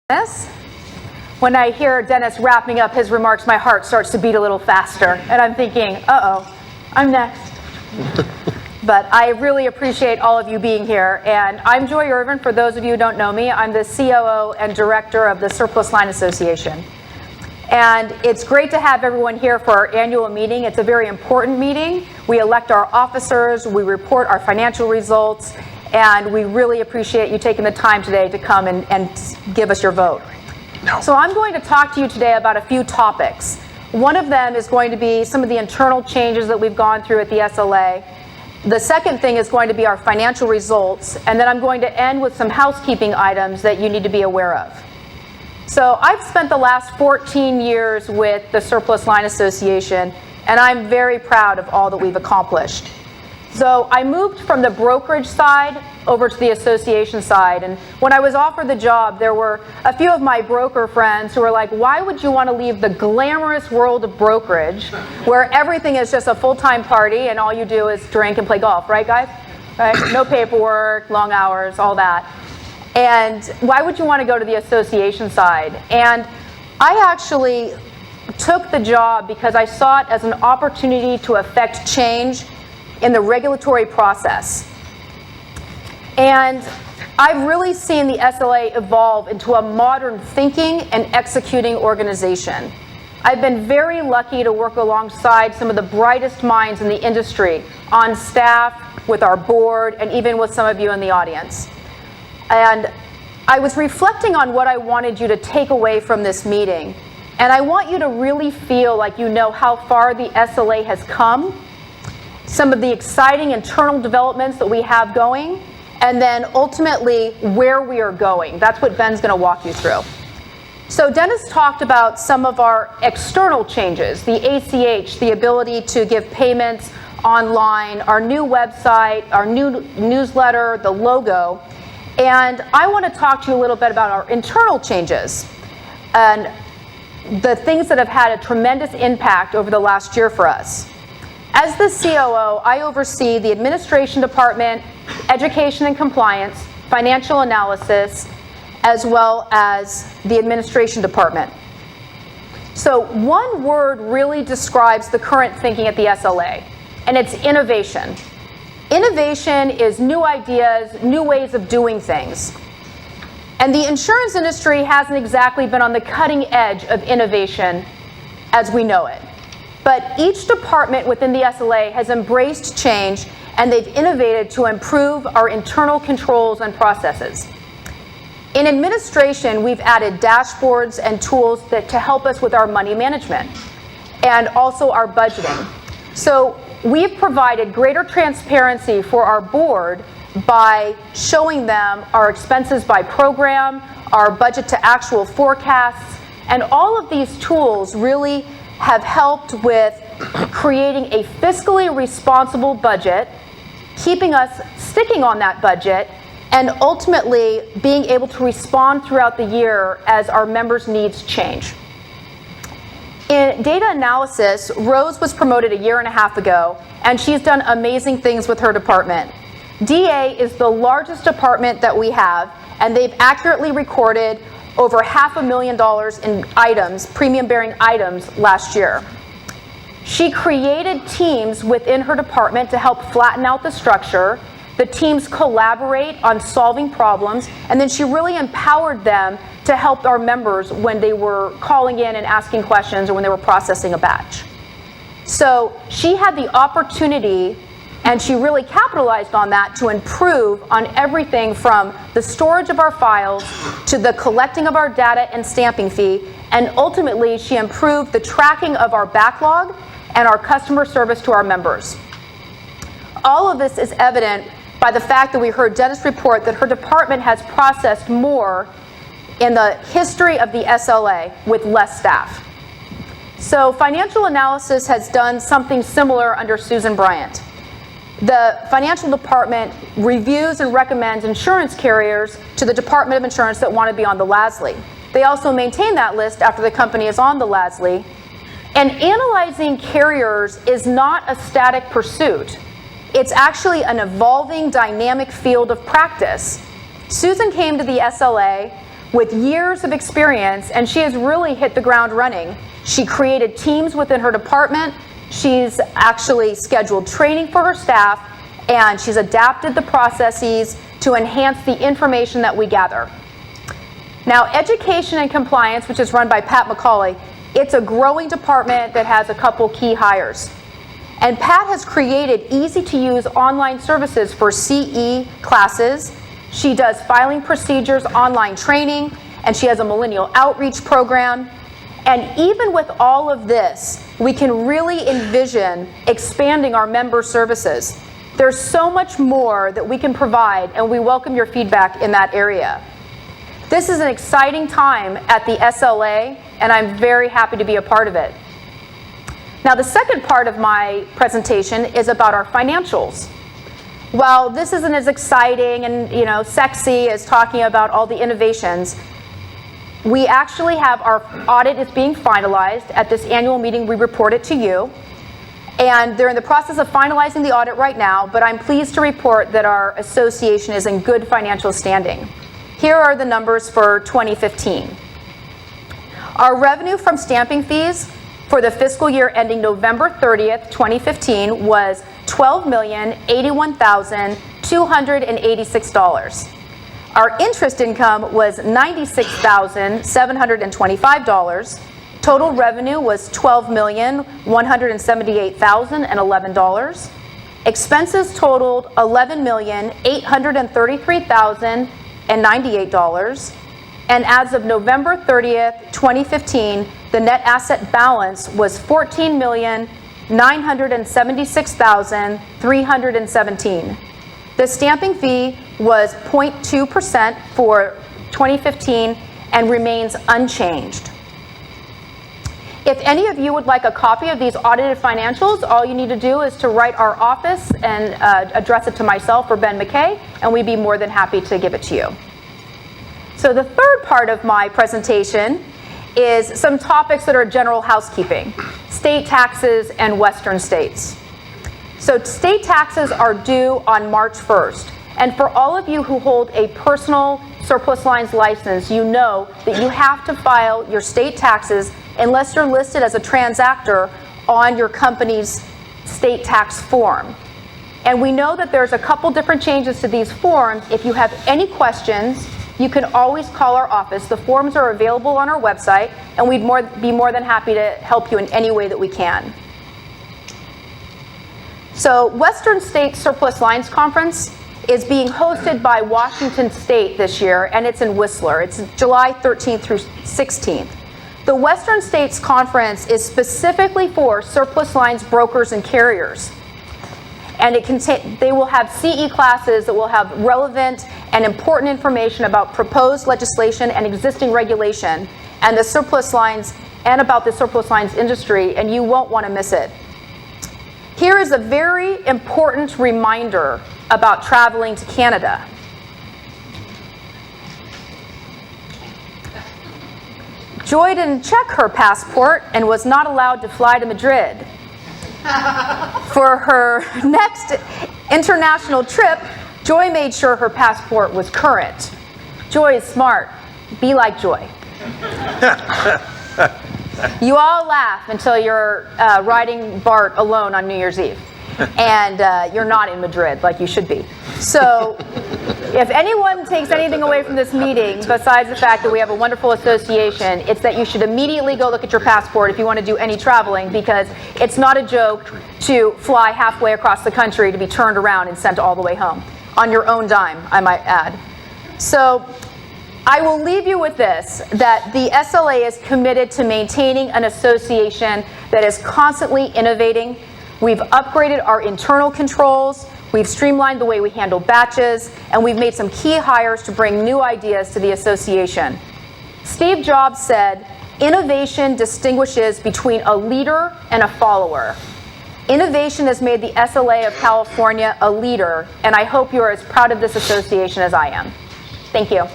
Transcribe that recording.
Dennis. When I hear Dennis wrapping up his remarks, my heart starts to beat a little faster, and I'm thinking, uh-oh, I'm next. But I really appreciate all of you being here, and I'm Joy Erven. For those of you who don't know me, I'm the COO and Director of the Surplus Line Association. And it's great to have everyone here for our annual meeting. It's a very important meeting. We elect our officers, we report our financial results, and we really appreciate you taking the time today to come and give us your vote. So I'm going to talk to you today about a few topics. One of them is going to be some of the internal changes that we've gone through at the SLA. The second thing is going to be our financial results, and then I'm going to end with some housekeeping items that you need to be aware of. So I've spent the last 14 years with the Surplus Line Association, and I'm very proud of all that we've accomplished. So I moved from the brokerage side over to the association side, and when I was offered the job, there were a few of my broker friends who were like, why would you want to leave the glamorous world of brokerage where everything is just a full-time party and all you do is drink and play golf, right guys? Right? No paperwork, long hours, all that. And why would you want to go to the association side? And I actually took the job because I saw it as an opportunity to affect change in the regulatory process. And I've really seen the SLA evolve into a modern thinking and executing organization. I've been very lucky to work alongside some of the brightest minds in the industry, on staff, with our board, and even with some of you in the audience. And I was reflecting on what I wanted you to take away from this meeting. And I want you to really feel like you know how far the SLA has come, some of the exciting internal developments that we have going, and then ultimately where we are going. That's what Ben's going to walk you through. So Dennis talked about some of our external changes, the ACH, the ability to give payments online, our new website, our new newsletter, the logo. And I want to talk to you a little bit about our internal changes and the things that have had a tremendous impact over the last year for us. As the COO, I oversee the administration department, education and compliance, financial analysis, as well as the administration department. So one word really describes the current thinking at the SLA, and it's innovation. Innovation is new ideas, new ways of doing things. And the insurance industry hasn't exactly been on the cutting edge of innovation as we know it. But each department within the SLA has embraced change, and they've innovated to improve our internal controls and processes. In administration, we've added dashboards and tools to help us with our money management and also our budgeting. So we've provided greater transparency for our board by showing them our expenses by program, our budget to actual forecasts, and all of these tools really have helped with creating a fiscally responsible budget, keeping us sticking on that budget, and ultimately being able to respond throughout the year as our members' needs change. In data analysis, Rose was promoted a year and a half ago, and she's done amazing things with her department. DA is the largest department that we have, and they've accurately recorded over $500,000 in items, premium-bearing items, last year. She created teams within her department to help flatten out the structure. The teams collaborate on solving problems, and then she really empowered them to help our members when they were calling in and asking questions or when they were processing a batch. So she had the opportunity, and she really capitalized on that to improve on everything from the storage of our files to the collecting of our data and stamping fee, and ultimately she improved the tracking of our backlog and our customer service to our members. All of this is evident by the fact that we heard Dennis report that her department has processed more in the history of the SLA with less staff. So financial analysis has done something similar under Susan Bryant. The financial department reviews and recommends insurance carriers to the Department of Insurance that want to be on the LASLI. They also maintain that list after the company is on the LASLI. And analyzing carriers is not a static pursuit. It's actually an evolving, dynamic field of practice. Susan came to the SLA with years of experience, and she has really hit the ground running. She created teams within her department. She's actually scheduled training for her staff, and she's adapted the processes to enhance the information that we gather. Now, education and compliance, which is run by Pat McCauley, it's a growing department that has a couple key hires. And Pat has created easy-to-use online services for CE classes. She does filing procedures, online training, and she has a millennial outreach program. And even with all of this, we can really envision expanding our member services. There's so much more that we can provide, and we welcome your feedback in that area. This is an exciting time at the SLA, and I'm very happy to be a part of it. Now, the second part of my presentation is about our financials. While this isn't as exciting and sexy as talking about all the innovations, we actually have our audit is being finalized. At this annual meeting, we report it to you. And they're in the process of finalizing the audit right now, but I'm pleased to report that our association is in good financial standing. Here are the numbers for 2015. Our revenue from stamping fees for the fiscal year ending November 30th, 2015 was $12,081,286. Our interest income was $96,725. Total revenue was $12,178,011. Expenses totaled $11,833,098. And as of November 30th, 2015, the net asset balance was $14,976,317. The stamping fee was 0.2% for 2015 and remains unchanged. If any of you would like a copy of these audited financials, all you need to do is to write our office and address it to myself or Ben McKay, and we'd be more than happy to give it to you. So the third part of my presentation is some topics that are general housekeeping: state taxes and Western states. So state taxes are due on March 1st. And for all of you who hold a personal surplus lines license, you know that you have to file your state taxes unless you're listed as a transactor on your company's state tax form. And we know that there's a couple different changes to these forms. If you have any questions, you can always call our office. The forms are available on our website, and we'd be more than happy to help you in any way that we can. So Western State Surplus Lines Conference is being hosted by Washington State this year, and it's in Whistler. It's July 13th through 16th. The Western States Conference is specifically for surplus lines brokers and carriers. And they will have CE classes that will have relevant and important information about proposed legislation and existing regulation and the surplus lines and about the surplus lines industry, and you won't want to miss it. Here is a very important reminder about traveling to Canada. Joy didn't check her passport and was not allowed to fly to Madrid. For her next international trip, Joy made sure her passport was current. Joy is smart. Be like Joy. You all laugh until you're riding BART alone on New Year's Eve. And you're not in Madrid like you should be. So if anyone takes anything away from this meeting, besides the fact that we have a wonderful association, it's that you should immediately go look at your passport if you want to do any traveling, because it's not a joke to fly halfway across the country to be turned around and sent all the way home. On your own dime, I might add. So I will leave you with this, that the SLA is committed to maintaining an association that is constantly innovating. We've upgraded our internal controls, we've streamlined the way we handle batches, and we've made some key hires to bring new ideas to the association. Steve Jobs said, "Innovation distinguishes between a leader and a follower." Innovation has made the SLA of California a leader, and I hope you are as proud of this association as I am. Thank you.